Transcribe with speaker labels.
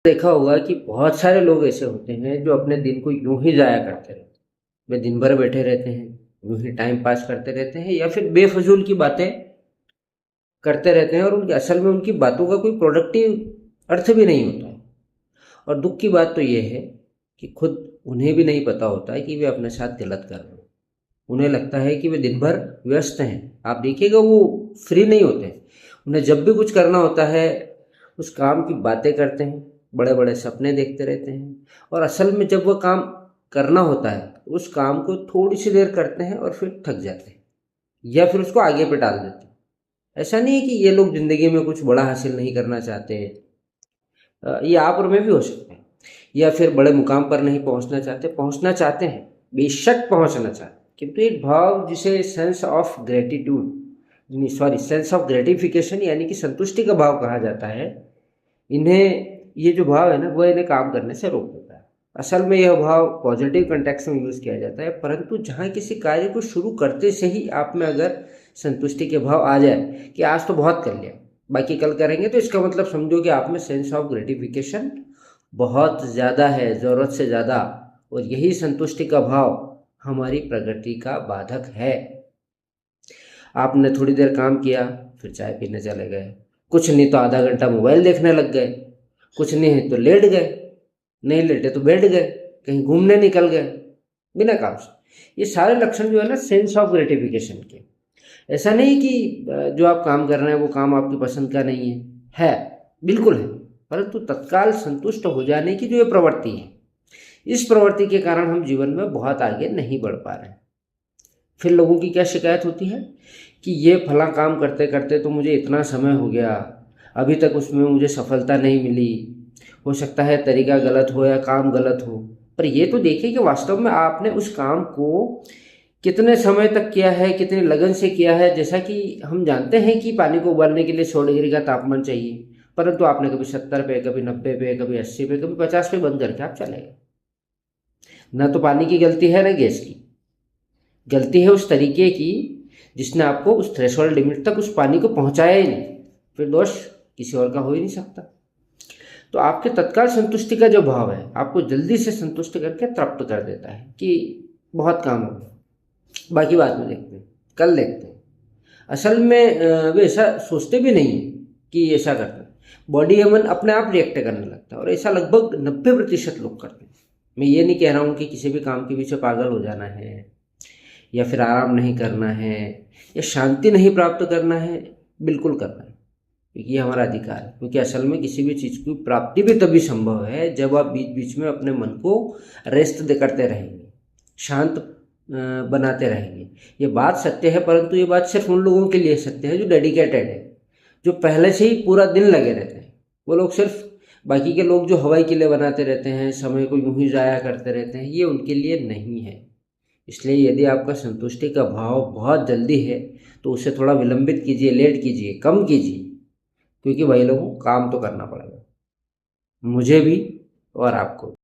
Speaker 1: देखा होगा कि बहुत सारे लोग ऐसे होते हैं जो अपने दिन को यूं ही जाया करते रहते हैं। वे दिन भर बैठे रहते हैं, यूं ही टाइम पास करते रहते हैं या फिर बेफजूल की बातें करते रहते हैं और उनके असल में उनकी बातों का कोई प्रोडक्टिव अर्थ भी नहीं होता है। और दुख की बात तो ये है कि खुद उन्हें भी नहीं पता होता है कि वे अपने साथ गलत कर रहे हैं। उन्हें लगता है कि वे दिन भर व्यस्त हैं। आप देखिएगा वो फ्री नहीं होते हैं। उन्हें जब भी कुछ करना होता है उस काम की बातें करते हैं, बड़े बड़े सपने देखते रहते हैं और असल में जब वह काम करना होता है उस काम को थोड़ी सी देर करते हैं और फिर थक जाते हैं या फिर उसको आगे पे टाल देते हैं। ऐसा नहीं है कि ये लोग ज़िंदगी में कुछ बड़ा हासिल नहीं करना चाहते। ये आप और मैं भी हो सकते हैं। या फिर बड़े मुकाम पर नहीं पहुंचना चाहते हैं, बेशक पहुंचना चाहते हैं, किंतु एक भाव जिसे sense of gratitude sorry sense of gratification यानी कि संतुष्टि का भाव कहा जाता है, इन्हें ये जो भाव है ना वह इन्हें काम करने से रोक देता है। असल में यह भाव पॉजिटिव कंटेक्स्ट में यूज़ किया जाता है, परंतु जहाँ किसी कार्य को शुरू करते से ही आप में अगर संतुष्टि के भाव आ जाए कि आज तो बहुत कर लिया, बाकी कल करेंगे, तो इसका मतलब समझो कि आप में सेंस ऑफ ग्रेटिफिकेशन बहुत ज़्यादा है, ज़रूरत से ज़्यादा। और यही संतुष्टि का भाव हमारी प्रगति का बाधक है। आपने थोड़ी देर काम किया फिर चाय पीने चले गए, कुछ नहीं तो आधा घंटा मोबाइल देखने लग गए, कुछ नहीं तो लेट गए, नहीं लेटे तो बैठ गए, कहीं घूमने निकल गए बिना काम से। ये सारे लक्षण जो है ना सेंस ऑफ ग्रेटिफिकेशन के। ऐसा नहीं कि जो आप काम कर रहे हैं वो काम आपकी पसंद का नहीं है बिल्कुल है, परंतु तत्काल संतुष्ट हो जाने की जो ये प्रवृत्ति है, इस प्रवृत्ति के कारण हम जीवन में बहुत आगे नहीं बढ़ पा रहे हैं। फिर लोगों की क्या शिकायत होती है कि ये फला काम करते करते तो मुझे इतना समय हो गया, अभी तक उसमें मुझे सफलता नहीं मिली। हो सकता है तरीका गलत हो या काम गलत हो, पर ये तो देखिए कि वास्तव में आपने उस काम को कितने समय तक किया है, कितने लगन से किया है। जैसा कि हम जानते हैं कि पानी को उबालने के लिए 100 डिग्री का तापमान चाहिए, परंतु आपने कभी 70 पे, कभी 90 पे, कभी 80 पे, कभी 50 पे बंद करके आप चले गए। ना तो पानी की गलती है ना गैस की गलती है, उस तरीके की जिसने आपको उस थ्रेशोल्ड लिमिट तक उस पानी को पहुंचाया ही नहीं। फिर दोष किसी और का हो ही नहीं सकता। तो आपके तत्काल संतुष्टि का जो भाव है आपको जल्दी से संतुष्ट करके तृप्त कर देता है कि बहुत काम हो गया, बाकी बाद में देखते हैं, कल देखते हैं। असल में वे ऐसा सोचते भी नहीं कि ऐसा करते हैं। बॉडी या मन अपने आप रिएक्ट करने लगता है और ऐसा लगभग 90% लोग करते हैं। मैं ये नहीं कह रहा हूँ कि किसी भी काम के पीछे पागल हो जाना है या फिर आराम नहीं करना है या शांति नहीं प्राप्त करना है, बिल्कुल करना है, क्योंकि ये हमारा अधिकार है। क्योंकि असल में किसी भी चीज़ की प्राप्ति भी तभी संभव है जब आप बीच बीच में अपने मन को रेस्ट दे करते रहेंगे, शांत बनाते रहेंगे। ये बात सत्य है, परंतु ये बात सिर्फ उन लोगों के लिए सत्य है जो डेडिकेटेड है, जो पहले से ही पूरा दिन लगे रहते हैं। वो लोग सिर्फ, बाकी के लोग जो हवाई किले बनाते रहते हैं, समय को यूं ही जाया करते रहते हैं, ये उनके लिए नहीं है। इसलिए यदि आपका संतुष्टि का भाव बहुत जल्दी है तो उसे थोड़ा विलंबित कीजिए, लेट कीजिए, कम कीजिए, क्योंकि भाई लोगों काम तो करना पड़ेगा, मुझे भी और आपको।